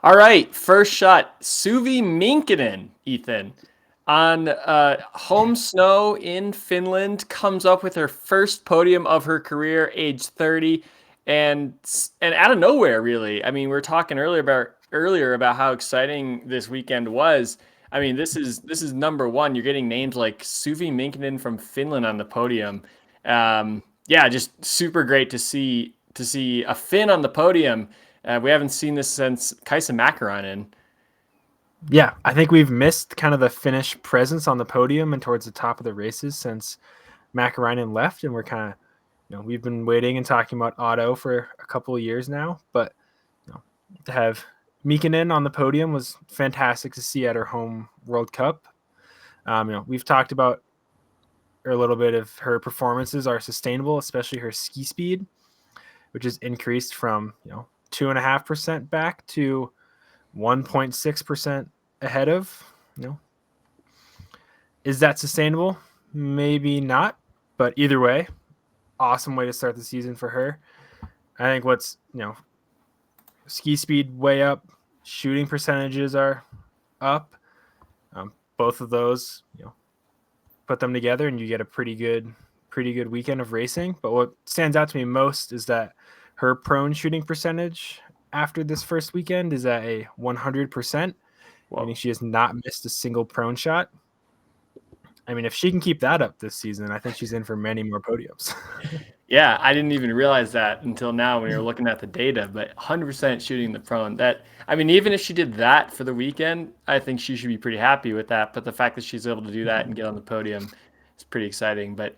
All right, first shot. Suvi Minkkinen, Ethan, on home snow in Finland, comes up with her first podium of her career, age 30, and out of nowhere, really. I mean, we were talking earlier about how exciting this weekend was. I mean, this is number one. You're getting names like Suvi Minkkinen from Finland on the podium. Yeah, just super great to see a Finn on the podium. We haven't seen this since Kaisa Mäkäräinen. Yeah, I think we've missed kind of the Finnish presence on the podium and towards the top of the races since Mäkäräinen left, and we're kind of, we've been waiting and talking about Otto for a couple of years now, but to have Mikkonen on the podium was fantastic to see at her home World Cup. We've talked about a little bit of her performances are sustainable, especially her ski speed, which has increased from 2.5% back to 1.6% ahead of. Is that sustainable? Maybe not, but either way, awesome way to start the season for her. I think what's ski speed way up, shooting percentages are up. Both of those, put them together and you get a pretty good weekend of racing. But what stands out to me most is that her prone shooting percentage after this first weekend is at a 100%, meaning she has not missed a single prone shot. I mean, if she can keep that up this season, I think she's in for many more podiums. Yeah, I didn't even realize that until now when you're looking at the data, but 100% shooting the prone. I mean, even if she did that for the weekend, I think she should be pretty happy with that. But the fact that she's able to do that and get on the podium is pretty exciting. But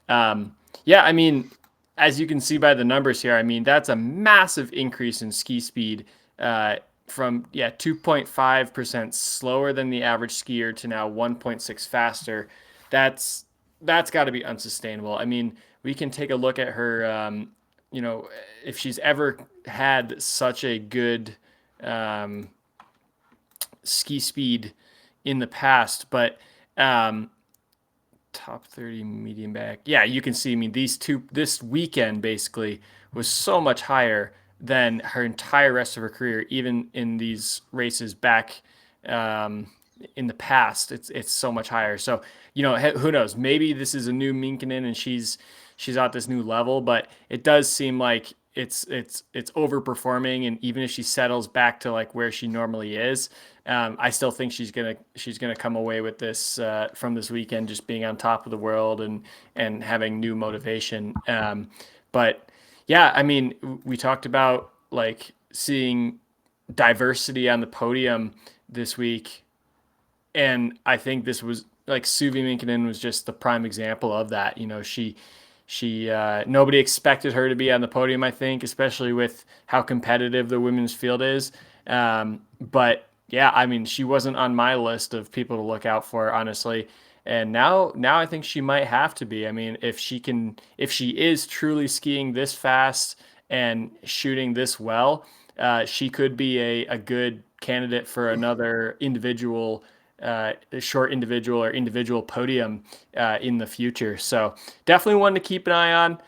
yeah, I mean, as you can see by the numbers here, I mean, that's a massive increase in ski speed from 2.5% slower than the average skier to now 1.6 faster. That's got to be unsustainable. I mean, we can take a look at her, if she's ever had such a good ski speed in the past, but top 30 medium back. Yeah, you can see, I mean, this weekend basically was so much higher than her entire rest of her career, even in these races back in the past. It's so much higher. So, who knows? Maybe this is a new Minkkinen and she's at this new level, but it does seem like it's overperforming. And even if she settles back to like where she normally is, I still think she's gonna come away with this from this weekend, just being on top of the world and having new motivation. But yeah, I mean, we talked about like seeing diversity on the podium this week, and I think this was like Suvi Minkkinen was just the prime example of that. She nobody expected her to be on the podium, I think, especially with how competitive the women's field is. But yeah, I mean, she wasn't on my list of people to look out for, honestly. And now I think she might have to be. I mean, if she is truly skiing this fast and shooting this well, she could be a good candidate for another short individual or individual podium in the future. So definitely one to keep an eye on.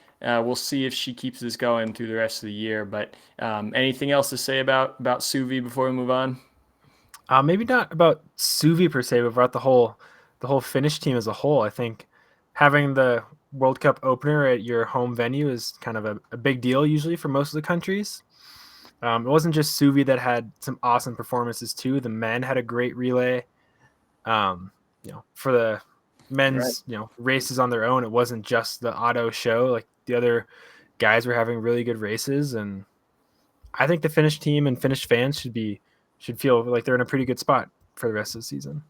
We'll see if she keeps this going through the rest of the year. But anything else to say about Suvi before we move on? Maybe not about Suvi per se, but about the whole Finnish team as a whole. I think having the World Cup opener at your home venue is kind of a big deal usually for most of the countries. It wasn't just Suvi that had some awesome performances too. The men had a great relay. For the men's, races on their own, it wasn't just the Otto show. Like the other guys were having really good races, and I think the Finnish team and Finnish fans should feel like they're in a pretty good spot for the rest of the season.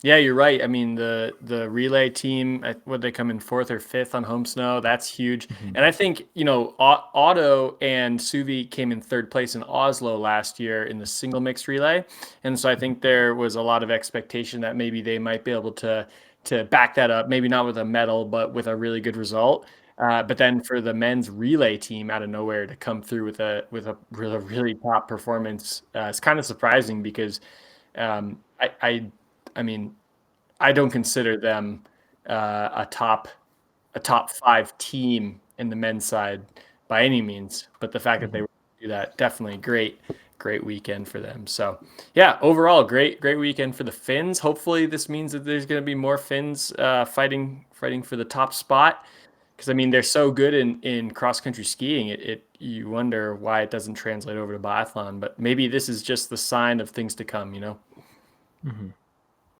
Yeah, you're right. I mean, the relay team, would they come in fourth or fifth on home snow? That's huge. Mm-hmm. And I think, Otto and Suvi came in third place in Oslo last year in the single mixed relay. And so I think there was a lot of expectation that maybe they might be able to back that up, maybe not with a medal, but with a really good result. But then for the men's relay team out of nowhere to come through with a really, really top performance, it's kind of surprising because um, I mean, I don't consider them a top five team in the men's side by any means, but the fact that they Mm-hmm. were able to do that, definitely great. great weekend for them. So yeah, overall, great weekend for the Finns. Hopefully this means that there's going to be more Finns fighting for the top spot. Because I mean, they're so good in cross country skiing. You wonder why it doesn't translate over to biathlon. But maybe this is just the sign of things to come. Mm-hmm.